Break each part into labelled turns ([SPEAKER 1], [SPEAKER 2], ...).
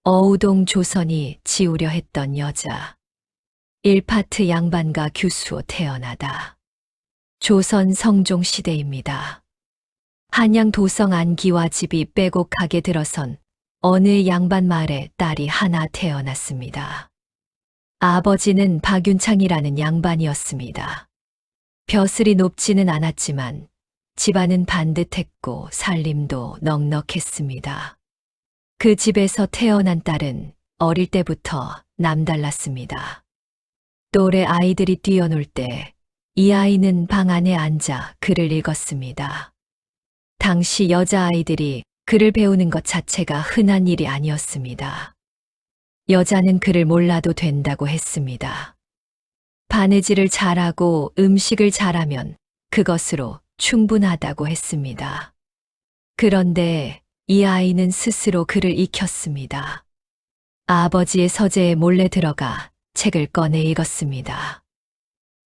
[SPEAKER 1] 어우동 조선이 지우려 했던 여자. 1파트 양반가 규수로 태어나다. 조선 성종 시대입니다. 한양 도성 안기와 집이 빼곡하게 들어선 어느 양반 마을에 딸이 하나 태어났습니다. 아버지는 박윤창이라는 양반이었습니다. 벼슬이 높지는 않았지만 집안은 반듯했고 살림도 넉넉했습니다. 그 집에서 태어난 딸은 어릴 때부터 남달랐습니다. 또래 아이들이 뛰어놀 때 이 아이는 방 안에 앉아 글을 읽었습니다. 당시 여자아이들이 글을 배우는 것 자체가 흔한 일이 아니었습니다. 여자는 글을 몰라도 된다고 했습니다. 바느질을 잘하고 음식을 잘하면 그것으로 충분하다고 했습니다. 그런데 이 아이는 스스로 글을 익혔습니다. 아버지의 서재에 몰래 들어가 책을 꺼내 읽었습니다.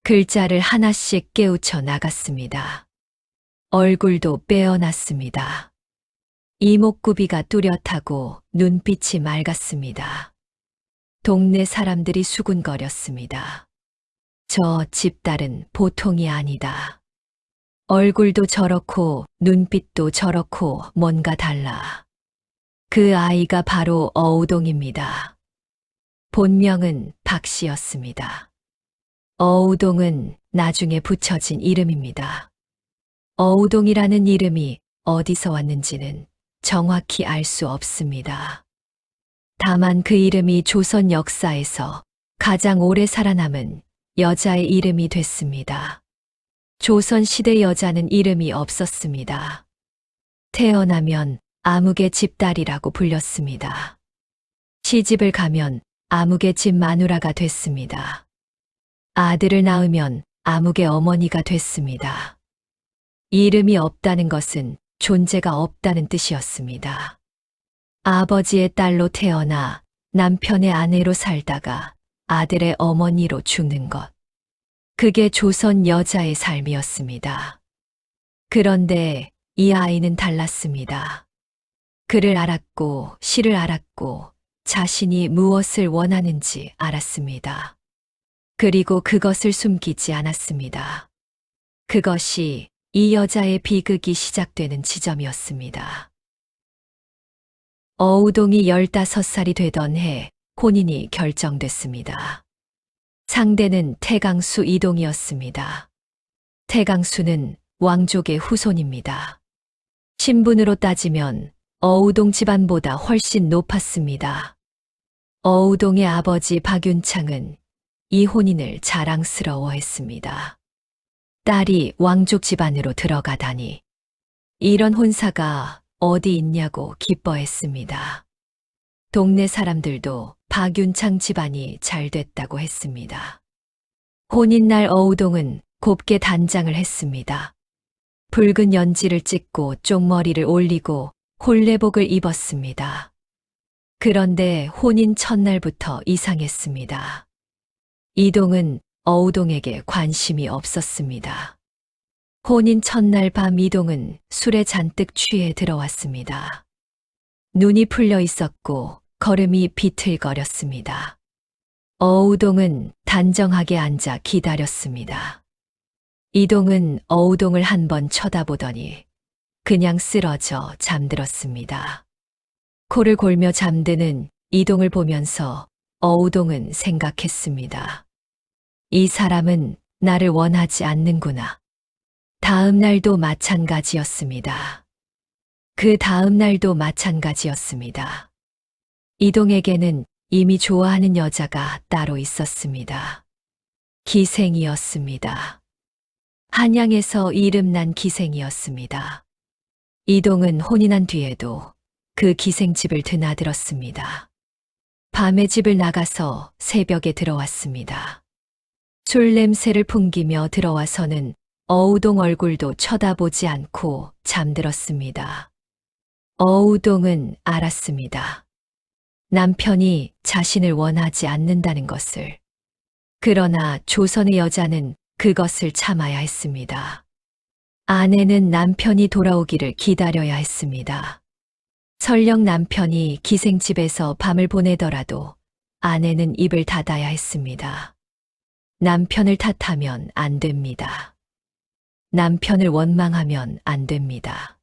[SPEAKER 1] 글자를 하나씩 깨우쳐 나갔습니다. 얼굴도 빼어났습니다. 이목구비가 뚜렷하고 눈빛이 맑았습니다. 동네 사람들이 수군거렸습니다. 저 집딸은 보통이 아니다. 얼굴도 저렇고 눈빛도 저렇고 뭔가 달라. 그 아이가 바로 어우동입니다. 본명은 박씨였습니다. 어우동은 나중에 붙여진 이름입니다. 어우동이라는 이름이 어디서 왔는지는 정확히 알 수 없습니다. 다만 그 이름이 조선 역사에서 가장 오래 살아남은 여자의 이름이 됐습니다. 조선 시대 여자는 이름이 없었습니다. 태어나면 아무개 집딸이라고 불렸습니다. 시집을 가면 아무개 집 마누라가 됐습니다. 아들을 낳으면 아무개 어머니가 됐습니다. 이름이 없다는 것은 존재가 없다는 뜻이었습니다. 아버지의 딸로 태어나 남편의 아내로 살다가 아들의 어머니로 죽는 것. 그게 조선 여자의 삶이었습니다. 그런데 이 아이는 달랐습니다. 글을 알았고 시를 알았고 자신이 무엇을 원하는지 알았습니다. 그리고 그것을 숨기지 않았습니다. 그것이 이 여자의 비극이 시작되는 지점이었습니다. 어우동이 15살이 되던 해 혼인이 결정됐습니다. 상대는 태강수 이동이었습니다. 태강수는 왕족의 후손입니다. 신분으로 따지면 어우동 집안보다 훨씬 높았습니다. 어우동의 아버지 박윤창은 이 혼인을 자랑스러워했습니다. 딸이 왕족 집안으로 들어가다니 이런 혼사가 어디 있냐고 기뻐했습니다. 동네 사람들도 박윤창 집안이 잘 됐다고 했습니다. 혼인날 어우동은 곱게 단장을 했습니다. 붉은 연지를 찍고 쪽머리를 올리고 혼례복을 입었습니다. 그런데 혼인 첫날부터 이상했습니다. 이동은 어우동에게 관심이 없었습니다. 혼인 첫날 밤 이동은 술에 잔뜩 취해 들어왔습니다. 눈이 풀려 있었고 걸음이 비틀거렸습니다. 어우동은 단정하게 앉아 기다렸습니다. 이동은 어우동을 한번 쳐다보더니 그냥 쓰러져 잠들었습니다. 코를 골며 잠드는 이동을 보면서 어우동은 생각했습니다. 이 사람은 나를 원하지 않는구나. 다음 날도 마찬가지였습니다. 그 다음 날도 마찬가지였습니다. 이동에게는 이미 좋아하는 여자가 따로 있었습니다. 기생이었습니다. 한양에서 이름난 기생이었습니다. 이동은 혼인한 뒤에도 그 기생집을 드나들었습니다. 밤에 집을 나가서 새벽에 들어왔습니다. 술 냄새를 풍기며 들어와서는 어우동 얼굴도 쳐다보지 않고 잠들었습니다. 어우동은 알았습니다. 남편이 자신을 원하지 않는다는 것을. 그러나 조선의 여자는 그것을 참아야 했습니다. 아내는 남편이 돌아오기를 기다려야 했습니다. 설령 남편이 기생집에서 밤을 보내더라도 아내는 입을 닫아야 했습니다. 남편을 탓하면 안 됩니다. 남편을 원망하면 안 됩니다.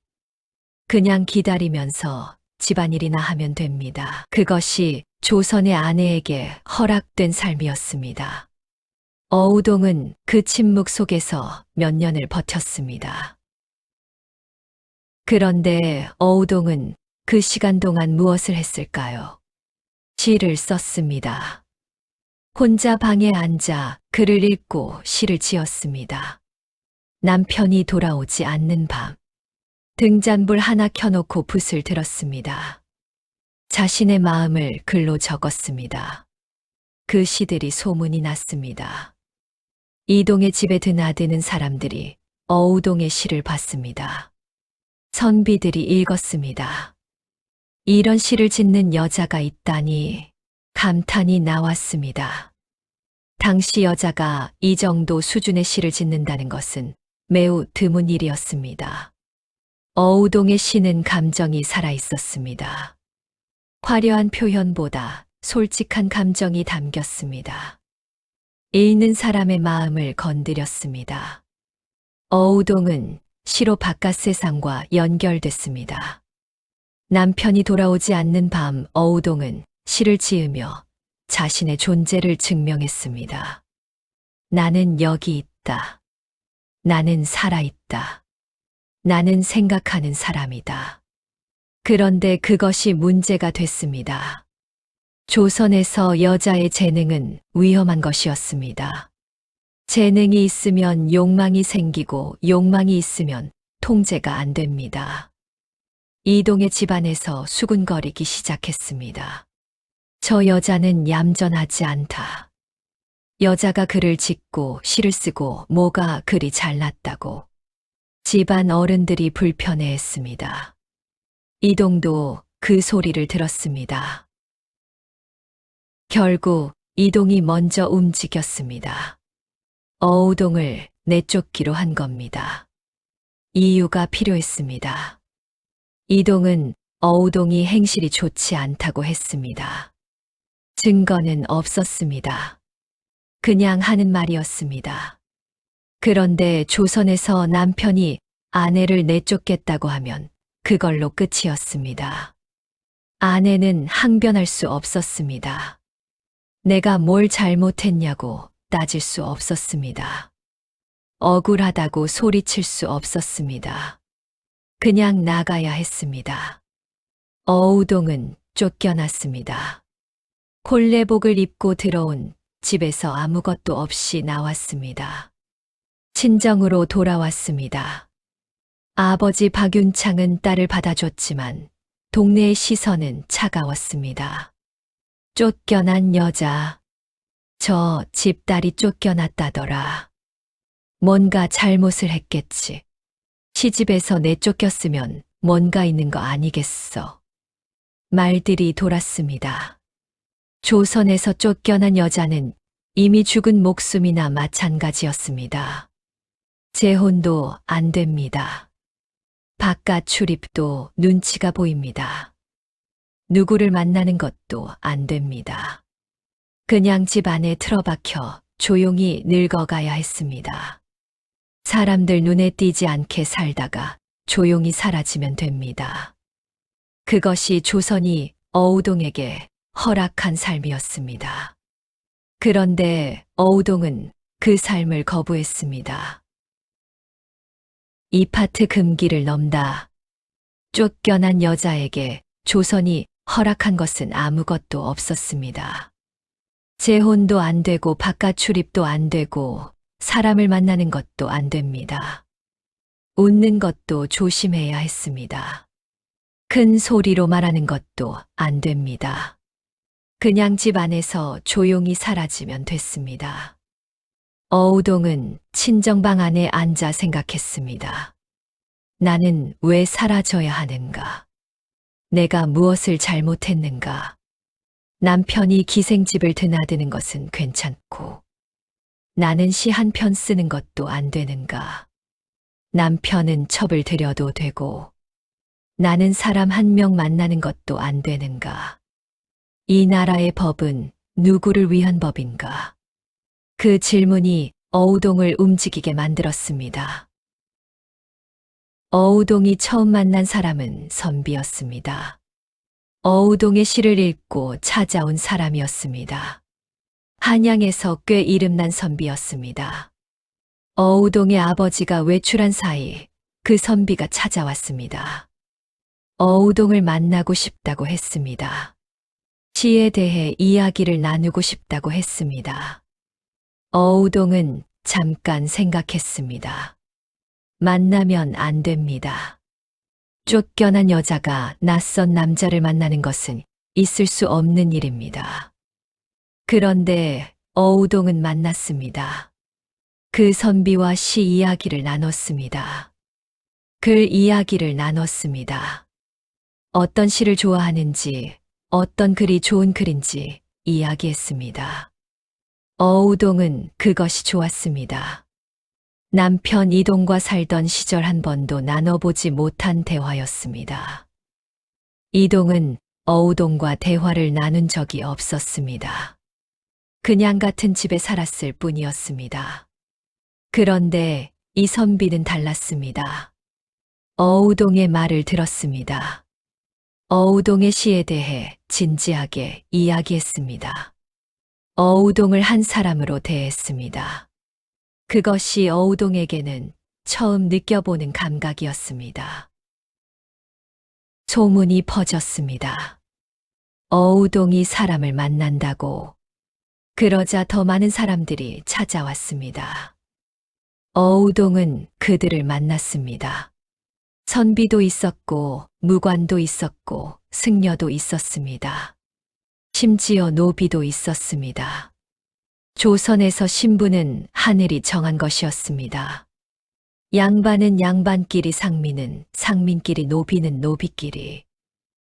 [SPEAKER 1] 그냥 기다리면서 집안일이나 하면 됩니다. 그것이 조선의 아내에게 허락된 삶이었습니다. 어우동은 그 침묵 속에서 몇 년을 버텼습니다. 그런데 어우동은 그 시간 동안 무엇을 했을까요? 시를 썼습니다. 혼자 방에 앉아 글을 읽고 시를 지었습니다. 남편이 돌아오지 않는 밤, 등잔불 하나 켜놓고 붓을 들었습니다. 자신의 마음을 글로 적었습니다. 그 시들이 소문이 났습니다. 이동의 집에 드나드는 사람들이 어우동의 시를 봤습니다. 선비들이 읽었습니다. 이런 시를 짓는 여자가 있다니 감탄이 나왔습니다. 당시 여자가 이 정도 수준의 시를 짓는다는 것은 매우 드문 일이었습니다. 어우동의 시는 감정이 살아 있었습니다. 화려한 표현보다 솔직한 감정이 담겼습니다. 읽는 사람의 마음을 건드렸습니다. 어우동은 시로 바깥 세상과 연결됐습니다. 남편이 돌아오지 않는 밤 어우동은 시를 지으며 자신의 존재를 증명했습니다. 나는 여기 있다. 나는 살아있다. 나는 생각하는 사람이다. 그런데 그것이 문제가 됐습니다. 조선에서 여자의 재능은 위험한 것이었습니다. 재능이 있으면 욕망이 생기고 욕망이 있으면 통제가 안 됩니다. 이동의 집안에서 수군거리기 시작했습니다. 저 여자는 얌전하지 않다. 여자가 글을 짓고 시를 쓰고 뭐가 그리 잘났다고. 집안 어른들이 불편해했습니다. 이동도 그 소리를 들었습니다. 결국 이동이 먼저 움직였습니다. 어우동을 내쫓기로 한 겁니다. 이유가 필요했습니다. 이동은 어우동이 행실이 좋지 않다고 했습니다. 증거는 없었습니다. 그냥 하는 말이었습니다. 그런데 조선에서 남편이 아내를 내쫓겠다고 하면 그걸로 끝이었습니다. 아내는 항변할 수 없었습니다. 내가 뭘 잘못했냐고 따질 수 없었습니다. 억울하다고 소리칠 수 없었습니다. 그냥 나가야 했습니다. 어우동은 쫓겨났습니다. 콜레복을 입고 들어온 집에서 아무것도 없이 나왔습니다. 친정으로 돌아왔습니다. 아버지 박윤창은 딸을 받아줬지만 동네의 시선은 차가웠습니다. 쫓겨난 여자, 저 집딸이 쫓겨났다더라. 뭔가 잘못을 했겠지. 시집에서 내쫓겼으면 뭔가 있는 거 아니겠어. 말들이 돌았습니다. 조선에서 쫓겨난 여자는 이미 죽은 목숨이나 마찬가지였습니다. 재혼도 안 됩니다. 바깥 출입도 눈치가 보입니다. 누구를 만나는 것도 안 됩니다. 그냥 집 안에 틀어박혀 조용히 늙어가야 했습니다. 사람들 눈에 띄지 않게 살다가 조용히 사라지면 됩니다. 그것이 조선이 어우동에게 허락한 삶이었습니다. 그런데 어우동은 그 삶을 거부했습니다. 이파트 금기를 넘다. 쫓겨난 여자에게 조선이 허락한 것은 아무것도 없었습니다. 재혼도 안 되고 바깥 출입도 안 되고 사람을 만나는 것도 안 됩니다. 웃는 것도 조심해야 했습니다. 큰 소리로 말하는 것도 안 됩니다. 그냥 집 안에서 조용히 사라지면 됐습니다. 어우동은 친정방 안에 앉아 생각했습니다. 나는 왜 사라져야 하는가? 내가 무엇을 잘못했는가? 남편이 기생집을 드나드는 것은 괜찮고 나는 시 한 편 쓰는 것도 안 되는가? 남편은 첩을 들여도 되고 나는 사람 한 명 만나는 것도 안 되는가? 이 나라의 법은 누구를 위한 법인가? 그 질문이 어우동을 움직이게 만들었습니다. 어우동이 처음 만난 사람은 선비였습니다. 어우동의 시를 읽고 찾아온 사람이었습니다. 한양에서 꽤 이름난 선비였습니다. 어우동의 아버지가 외출한 사이 그 선비가 찾아왔습니다. 어우동을 만나고 싶다고 했습니다. 시에 대해 이야기를 나누고 싶다고 했습니다. 어우동은 잠깐 생각했습니다. 만나면 안 됩니다. 쫓겨난 여자가 낯선 남자를 만나는 것은 있을 수 없는 일입니다. 그런데 어우동은 만났습니다. 그 선비와 시 이야기를 나눴습니다. 글 이야기를 나눴습니다. 어떤 시를 좋아하는지, 어떤 글이 좋은 글인지 이야기했습니다. 어우동은 그것이 좋았습니다. 남편 이동과 살던 시절 한 번도 나눠보지 못한 대화였습니다. 이동은 어우동과 대화를 나눈 적이 없었습니다. 그냥 같은 집에 살았을 뿐이었습니다. 그런데 이 선비는 달랐습니다. 어우동의 말을 들었습니다. 어우동의 시에 대해 진지하게 이야기했습니다. 어우동을 한 사람으로 대했습니다. 그것이 어우동에게는 처음 느껴보는 감각이었습니다. 소문이 퍼졌습니다. 어우동이 사람을 만난다고. 그러자 더 많은 사람들이 찾아왔습니다. 어우동은 그들을 만났습니다. 선비도 있었고, 무관도 있었고, 승려도 있었습니다. 심지어 노비도 있었습니다. 조선에서 신부는 하늘이 정한 것이었습니다. 양반은 양반끼리 상민은 상민끼리 노비는 노비끼리.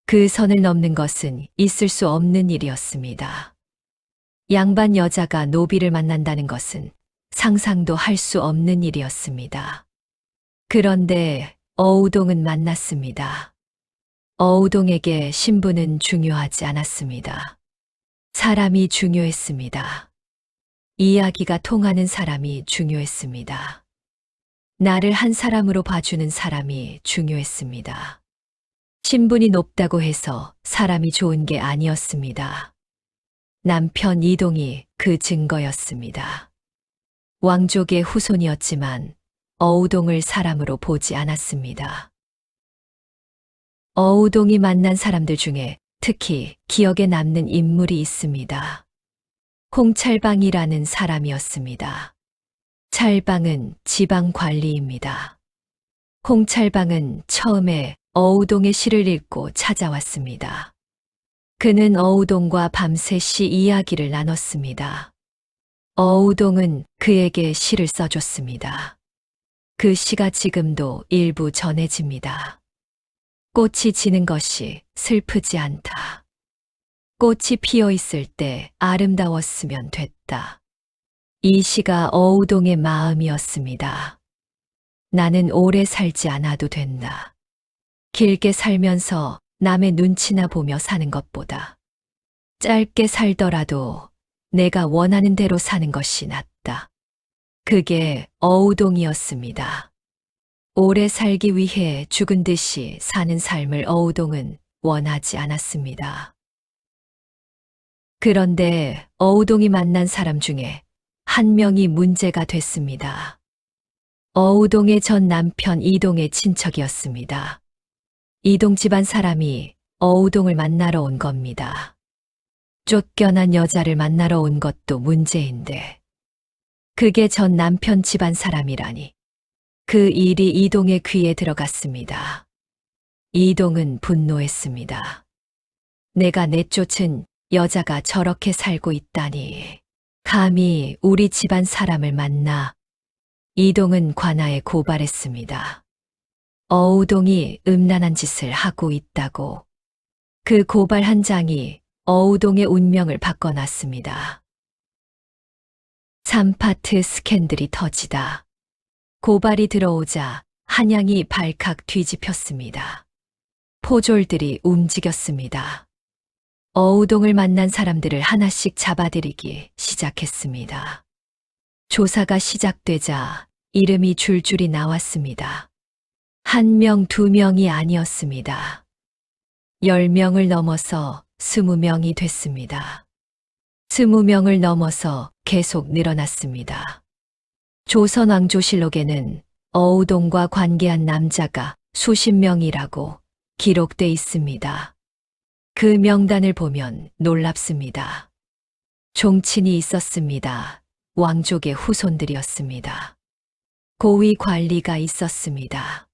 [SPEAKER 1] 그 선을 넘는 것은 있을 수 없는 일이었습니다. 양반 여자가 노비를 만난다는 것은 상상도 할 수 없는 일이었습니다. 그런데 어우동은 만났습니다. 어우동에게 신부는 중요하지 않았습니다. 사람이 중요했습니다. 이야기가 통하는 사람이 중요했습니다. 나를 한 사람으로 봐주는 사람이 중요했습니다. 신분이 높다고 해서 사람이 좋은 게 아니었습니다. 남편 이동이 그 증거였습니다. 왕족의 후손이었지만 어우동을 사람으로 보지 않았습니다. 어우동이 만난 사람들 중에 특히 기억에 남는 인물이 있습니다. 홍찰방이라는 사람이었습니다. 찰방은 지방 관리입니다. 홍찰방은 처음에 어우동의 시를 읽고 찾아왔습니다. 그는 어우동과 밤새 시 이야기를 나눴습니다. 어우동은 그에게 시를 써줬습니다. 그 시가 지금도 일부 전해집니다. 꽃이 지는 것이 슬프지 않다. 꽃이 피어 있을 때 아름다웠으면 됐다. 이 시가 어우동의 마음이었습니다. 나는 오래 살지 않아도 된다. 길게 살면서 남의 눈치나 보며 사는 것보다 짧게 살더라도 내가 원하는 대로 사는 것이 낫다. 그게 어우동이었습니다. 오래 살기 위해 죽은 듯이 사는 삶을 어우동은 원하지 않았습니다. 그런데 어우동이 만난 사람 중에 한 명이 문제가 됐습니다. 어우동의 전 남편 이동의 친척이었습니다. 이동 집안 사람이 어우동을 만나러 온 겁니다. 쫓겨난 여자를 만나러 온 것도 문제인데 그게 전 남편 집안 사람이라니. 그 일이 이동의 귀에 들어갔습니다. 이동은 분노했습니다. 내가 내쫓은 여자가 저렇게 살고 있다니. 감히 우리 집안 사람을 만나. 이동은 관아에 고발했습니다. 어우동이 음란한 짓을 하고 있다고. 그 고발 한 장이 어우동의 운명을 바꿔놨습니다. 3파트 스캔들이 터지다. 고발이 들어오자 한양이 발칵 뒤집혔습니다. 포졸들이 움직였습니다. 어우동을 만난 사람들을 하나씩 잡아들이기 시작했습니다. 조사가 시작되자 이름이 줄줄이 나왔습니다. 1명, 2명이 아니었습니다. 10명을 넘어서 20명이 됐습니다. 20명을 넘어서 계속 늘어났습니다. 조선왕조실록에는 어우동과 관계한 남자가 수십 명이라고 기록돼 있습니다. 그 명단을 보면 놀랍습니다. 종친이 있었습니다. 왕족의 후손들이었습니다. 고위 관리가 있었습니다.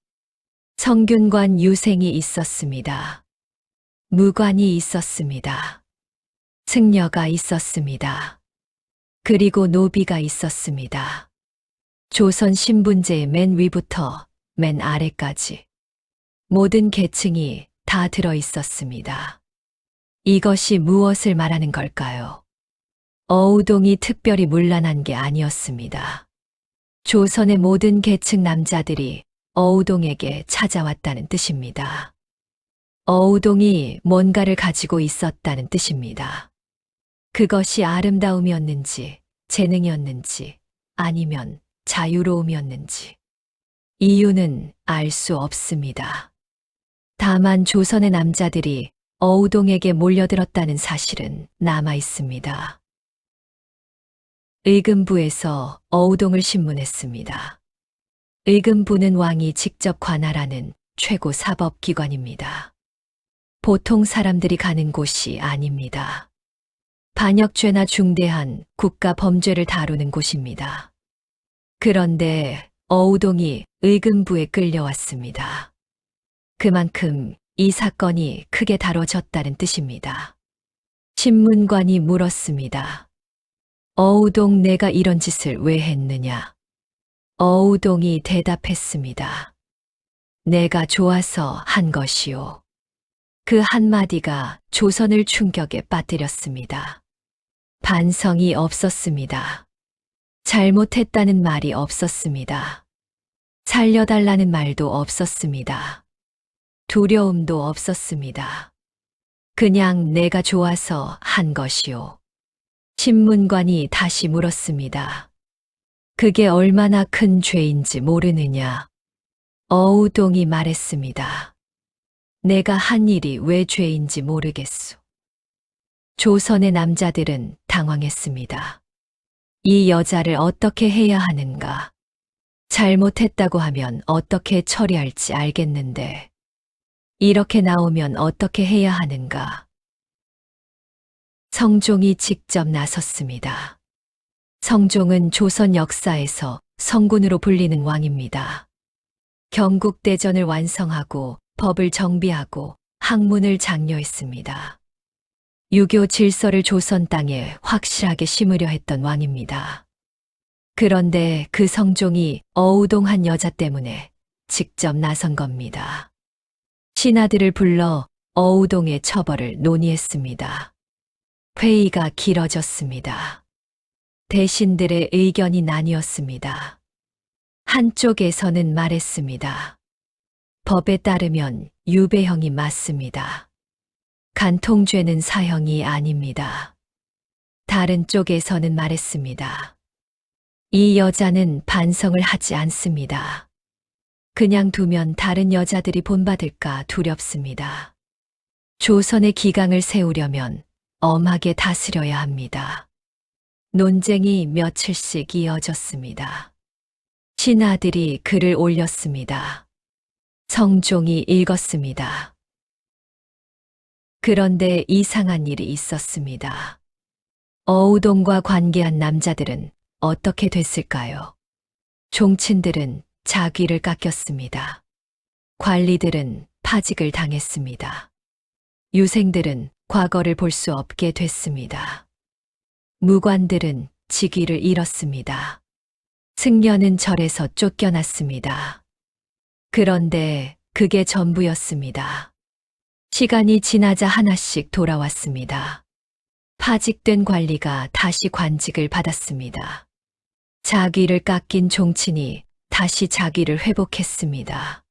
[SPEAKER 1] 성균관 유생이 있었습니다. 무관이 있었습니다. 승려가 있었습니다. 그리고 노비가 있었습니다. 조선 신분제의 맨 위부터 맨 아래까지 모든 계층이 다 들어 있었습니다. 이것이 무엇을 말하는 걸까요? 어우동이 특별히 문란한 게 아니었습니다. 조선의 모든 계층 남자들이 어우동에게 찾아왔다는 뜻입니다. 어우동이 뭔가를 가지고 있었다는 뜻입니다. 그것이 아름다움이었는지, 재능이었는지, 아니면 자유로움이었는지. 이유는 알 수 없습니다. 다만 조선의 남자들이 어우동에게 몰려들었다는 사실은 남아 있습니다. 의금부에서 어우동을 신문했습니다. 의금부는 왕이 직접 관할하는 최고 사법기관입니다. 보통 사람들이 가는 곳이 아닙니다. 반역죄나 중대한 국가 범죄를 다루는 곳입니다. 그런데 어우동이 의금부에 끌려왔습니다. 그만큼 이 사건이 크게 다뤄졌다는 뜻입니다. 신문관이 물었습니다. 어우동, 내가 이런 짓을 왜 했느냐? 어우동이 대답했습니다. 내가 좋아서 한 것이요. 그 한마디가 조선을 충격에 빠뜨렸습니다. 반성이 없었습니다. 잘못했다는 말이 없었습니다. 살려달라는 말도 없었습니다. 두려움도 없었습니다. 그냥 내가 좋아서 한 것이요. 신문관이 다시 물었습니다. 그게 얼마나 큰 죄인지 모르느냐? 어우동이 말했습니다. 내가 한 일이 왜 죄인지 모르겠소. 조선의 남자들은 당황했습니다. 이 여자를 어떻게 해야 하는가? 잘못했다고 하면 어떻게 처리할지 알겠는데, 이렇게 나오면 어떻게 해야 하는가? 성종이 직접 나섰습니다. 성종은 조선 역사에서 성군으로 불리는 왕입니다. 경국대전을 완성하고 법을 정비하고 학문을 장려했습니다. 유교 질서를 조선 땅에 확실하게 심으려 했던 왕입니다. 그런데 그 성종이 어우동 한 여자 때문에 직접 나선 겁니다. 신하들을 불러 어우동의 처벌을 논의했습니다. 회의가 길어졌습니다. 대신들의 의견이 나뉘었습니다. 한쪽에서는 말했습니다. 법에 따르면 유배형이 맞습니다. 간통죄는 사형이 아닙니다. 다른 쪽에서는 말했습니다. 이 여자는 반성을 하지 않습니다. 그냥 두면 다른 여자들이 본받을까 두렵습니다. 조선의 기강을 세우려면 엄하게 다스려야 합니다. 논쟁이 며칠씩 이어졌습니다. 신하들이 글을 올렸습니다. 성종이 읽었습니다. 그런데 이상한 일이 있었습니다. 어우동과 관계한 남자들은 어떻게 됐을까요? 종친들은 자귀를 깎였습니다. 관리들은 파직을 당했습니다. 유생들은 과거를 볼 수 없게 됐습니다. 무관들은 직위를 잃었습니다. 승려는 절에서 쫓겨났습니다. 그런데 그게 전부였습니다. 시간이 지나자 하나씩 돌아왔습니다. 파직된 관리가 다시 관직을 받았습니다. 자귀를 깎인 종친이 다시 자기를 회복했습니다.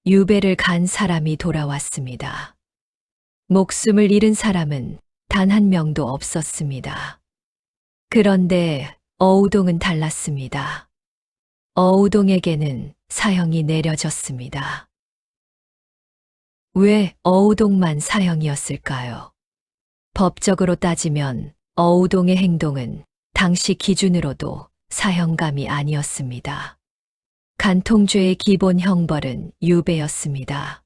[SPEAKER 1] 유배를 간 사람이 돌아왔습니다. 목숨을 잃은 사람은 단 한 명도 없었습니다. 그런데 어우동은 달랐습니다. 어우동에게는 사형이 내려졌습니다. 왜 어우동만 사형이었을까요? 법적으로 따지면 어우동의 행동은 당시 기준으로도 사형감이 아니었습니다. 간통죄의 기본 형벌은 유배였습니다.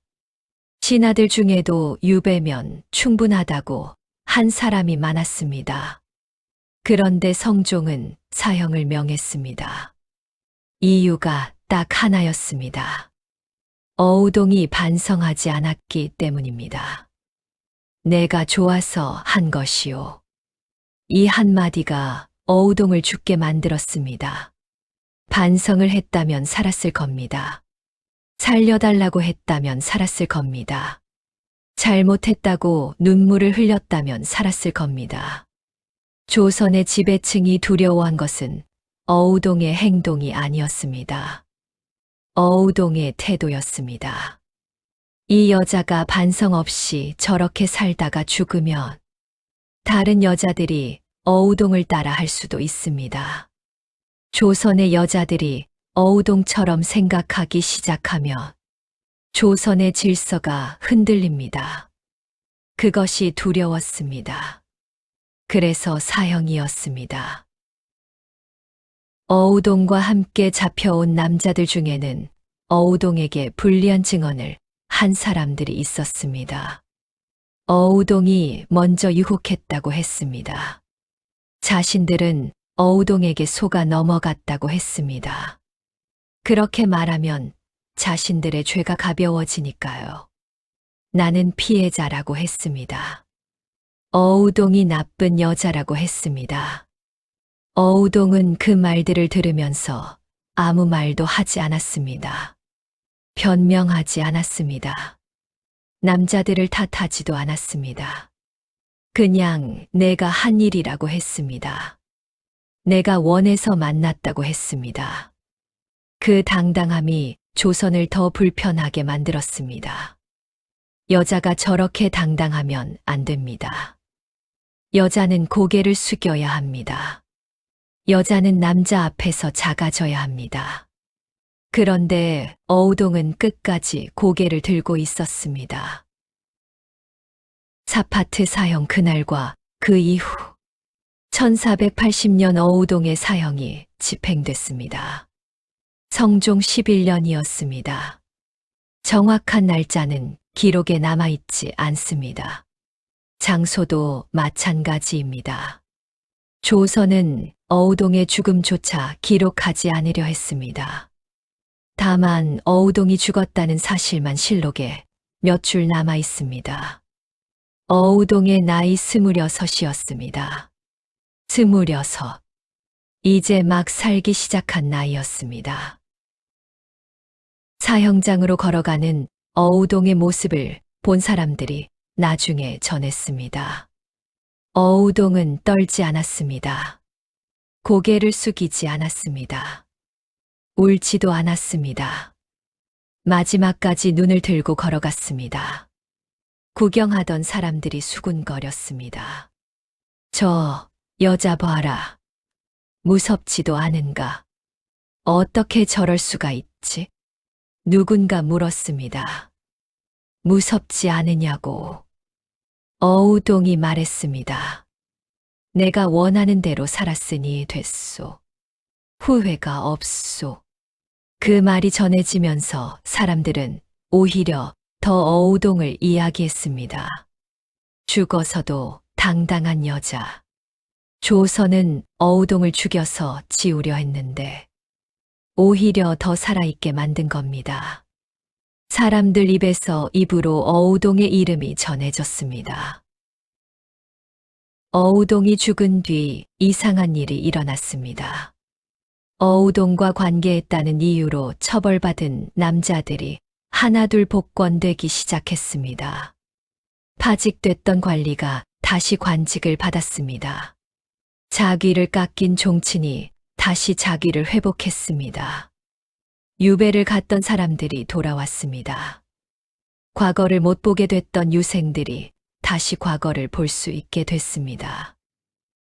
[SPEAKER 1] 신하들 중에도 유배면 충분하다고 한 사람이 많았습니다. 그런데 성종은 사형을 명했습니다. 이유가 딱 하나였습니다. 어우동이 반성하지 않았기 때문입니다. 내가 좋아서 한 것이요. 이 한마디가 어우동을 죽게 만들었습니다. 반성을 했다면 살았을 겁니다. 살려달라고 했다면 살았을 겁니다. 잘못했다고 눈물을 흘렸다면 살았을 겁니다. 조선의 지배층이 두려워한 것은 어우동의 행동이 아니었습니다. 어우동의 태도였습니다. 이 여자가 반성 없이 저렇게 살다가 죽으면 다른 여자들이 어우동을 따라 할 수도 있습니다. 조선의 여자들이 어우동처럼 생각하기 시작하면 조선의 질서가 흔들립니다. 그것이 두려웠습니다. 그래서 사형이었습니다. 어우동과 함께 잡혀온 남자들 중에는 어우동에게 불리한 증언을 한 사람들이 있었습니다. 어우동이 먼저 유혹했다고 했습니다. 자신들은 어우동에게 속아 넘어갔다고 했습니다. 그렇게 말하면 자신들의 죄가 가벼워지니까요. 나는 피해자라고 했습니다. 어우동이 나쁜 여자라고 했습니다. 어우동은 그 말들을 들으면서 아무 말도 하지 않았습니다. 변명하지 않았습니다. 남자들을 탓하지도 않았습니다. 그냥 내가 한 일이라고 했습니다. 내가 원해서 만났다고 했습니다. 그 당당함이 조선을 더 불편하게 만들었습니다. 여자가 저렇게 당당하면 안 됩니다. 여자는 고개를 숙여야 합니다. 여자는 남자 앞에서 작아져야 합니다. 그런데 어우동은 끝까지 고개를 들고 있었습니다. 사파트 사형 그날과 그 이후 1480년 어우동의 사형이 집행됐습니다. 성종 11년이었습니다. 정확한 날짜는 기록에 남아있지 않습니다. 장소도 마찬가지입니다. 조선은 어우동의 죽음조차 기록하지 않으려 했습니다. 다만 어우동이 죽었다는 사실만 실록에 몇 줄 남아 있습니다. 어우동의 나이 26이었습니다. 26. 이제 막 살기 시작한 나이였습니다. 사형장으로 걸어가는 어우동의 모습을 본 사람들이 나중에 전했습니다. 어우동은 떨지 않았습니다. 고개를 숙이지 않았습니다. 울지도 않았습니다. 마지막까지 눈을 들고 걸어갔습니다. 구경하던 사람들이 수군거렸습니다. 저 여자 봐라. 무섭지도 않은가? 어떻게 저럴 수가 있지? 누군가 물었습니다. 무섭지 않으냐고. 어우동이 말했습니다. 내가 원하는 대로 살았으니 됐소. 후회가 없소. 그 말이 전해지면서 사람들은 오히려 더 어우동을 이야기했습니다. 죽어서도 당당한 여자. 조선은 어우동을 죽여서 지우려 했는데 오히려 더 살아있게 만든 겁니다. 사람들 입에서 입으로 어우동의 이름이 전해졌습니다. 어우동이 죽은 뒤 이상한 일이 일어났습니다. 어우동과 관계했다는 이유로 처벌받은 남자들이 하나둘 복권되기 시작했습니다. 파직됐던 관리가 다시 관직을 받았습니다. 자귀를 깎인 종친이 다시 자귀를 회복했습니다. 유배를 갔던 사람들이 돌아왔습니다. 과거를 못 보게 됐던 유생들이 다시 과거를 볼 수 있게 됐습니다.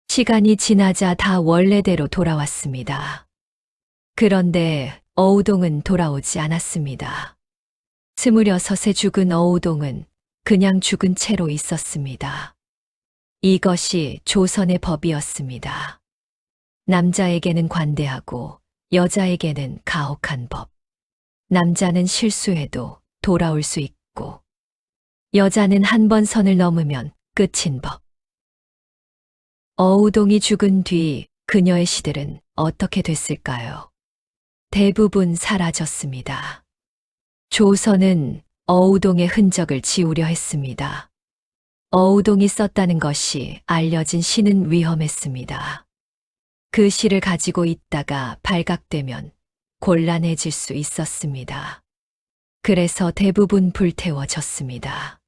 [SPEAKER 1] 시간이 지나자 다 원래대로 돌아왔습니다. 그런데 어우동은 돌아오지 않았습니다. 26에 죽은 어우동은 그냥 죽은 채로 있었습니다. 이것이 조선의 법이었습니다. 남자에게는 관대하고 여자에게는 가혹한 법. 남자는 실수해도 돌아올 수 있고, 여자는 한 번 선을 넘으면 끝인 법. 어우동이 죽은 뒤 그녀의 시들은 어떻게 됐을까요? 대부분 사라졌습니다. 조선은 어우동의 흔적을 지우려 했습니다. 어우동이 썼다는 것이 알려진 시는 위험했습니다. 그 시를 가지고 있다가 발각되면 곤란해질 수 있었습니다. 그래서 대부분 불태워졌습니다.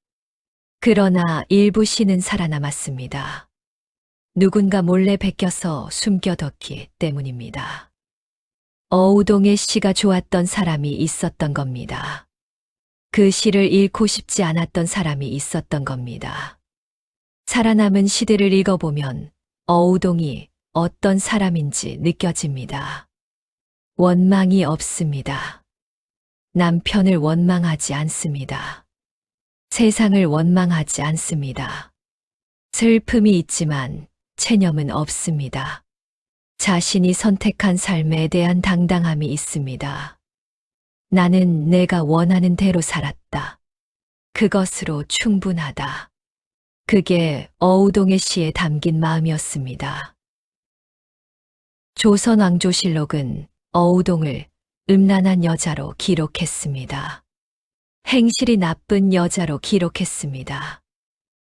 [SPEAKER 1] 그러나 일부 시는 살아남았습니다. 누군가 몰래 베껴서 숨겨뒀기 때문입니다. 어우동의 시가 좋았던 사람이 있었던 겁니다. 그 시를 읽고 싶지 않았던 사람이 있었던 겁니다. 살아남은 시들을 읽어보면 어우동이 어떤 사람인지 느껴집니다. 원망이 없습니다. 남편을 원망하지 않습니다. 세상을 원망하지 않습니다. 슬픔이 있지만 체념은 없습니다. 자신이 선택한 삶에 대한 당당함이 있습니다. 나는 내가 원하는 대로 살았다. 그것으로 충분하다. 그게 어우동의 시에 담긴 마음이었습니다. 조선왕조실록은 어우동을 음란한 여자로 기록했습니다. 행실이 나쁜 여자로 기록했습니다.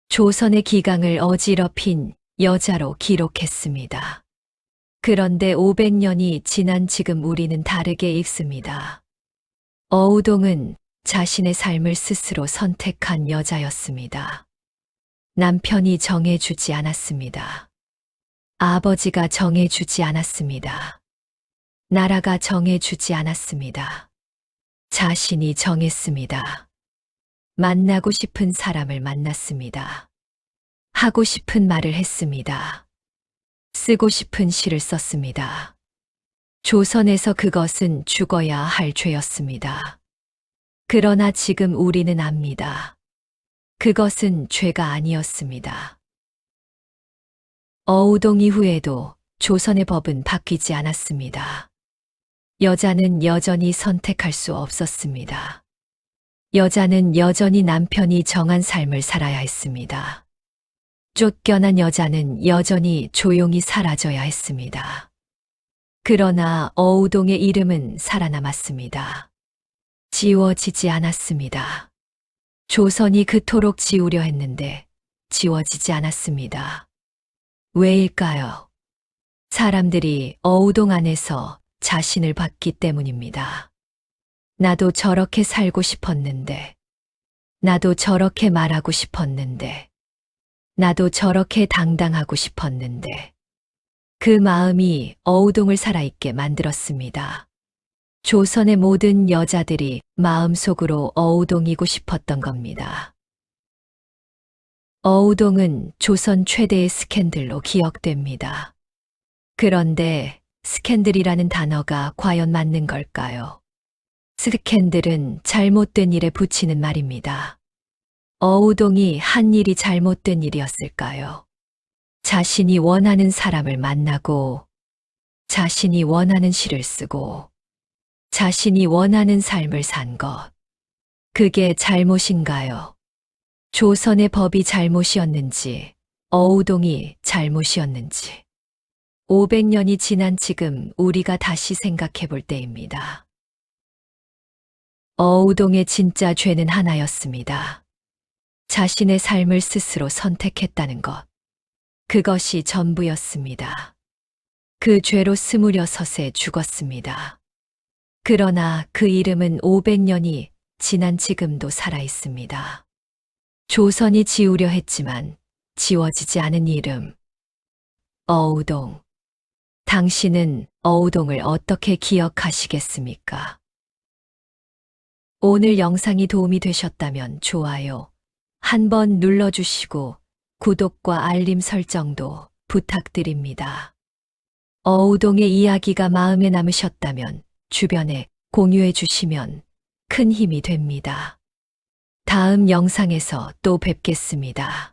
[SPEAKER 1] 조선의 기강을 어지럽힌 여자로 기록했습니다. 그런데 500년이 지난 지금 우리는 다르게 읽습니다. 어우동은 자신의 삶을 스스로 선택한 여자였습니다. 남편이 정해주지 않았습니다. 아버지가 정해주지 않았습니다. 나라가 정해주지 않았습니다. 자신이 정했습니다. 만나고 싶은 사람을 만났습니다. 하고 싶은 말을 했습니다. 쓰고 싶은 시를 썼습니다. 조선에서 그것은 죽어야 할 죄였습니다. 그러나 지금 우리는 압니다. 그것은 죄가 아니었습니다. 어우동 이후에도 조선의 법은 바뀌지 않았습니다. 여자는 여전히 선택할 수 없었습니다. 여자는 여전히 남편이 정한 삶을 살아야 했습니다. 쫓겨난 여자는 여전히 조용히 사라져야 했습니다. 그러나 어우동의 이름은 살아남았습니다. 지워지지 않았습니다. 조선이 그토록 지우려 했는데 지워지지 않았습니다. 왜일까요? 사람들이 어우동 안에서 자신을 봤기 때문입니다. 나도 저렇게 살고 싶었는데, 나도 저렇게 말하고 싶었는데, 나도 저렇게 당당하고 싶었는데, 그 마음이 어우동을 살아있게 만들었습니다. 조선의 모든 여자들이 마음속으로 어우동이고 싶었던 겁니다. 어우동은 조선 최대의 스캔들로 기억됩니다. 그런데 스캔들이라는 단어가 과연 맞는 걸까요? 스캔들은 잘못된 일에 붙이는 말입니다. 어우동이 한 일이 잘못된 일이었을까요? 자신이 원하는 사람을 만나고, 자신이 원하는 시를 쓰고, 자신이 원하는 삶을 산 것. 그게 잘못인가요? 조선의 법이 잘못이었는지, 어우동이 잘못이었는지. 500년이 지난 지금 우리가 다시 생각해 볼 때입니다. 어우동의 진짜 죄는 하나였습니다. 자신의 삶을 스스로 선택했다는 것. 그것이 전부였습니다. 그 죄로 26에 죽었습니다. 그러나 그 이름은 500년이 지난 지금도 살아있습니다. 조선이 지우려 했지만 지워지지 않은 이름. 어우동. 당신은 어우동을 어떻게 기억하시겠습니까? 오늘 영상이 도움이 되셨다면 좋아요 한번 눌러주시고 구독과 알림 설정도 부탁드립니다. 어우동의 이야기가 마음에 남으셨다면 주변에 공유해 주시면 큰 힘이 됩니다. 다음 영상에서 또 뵙겠습니다.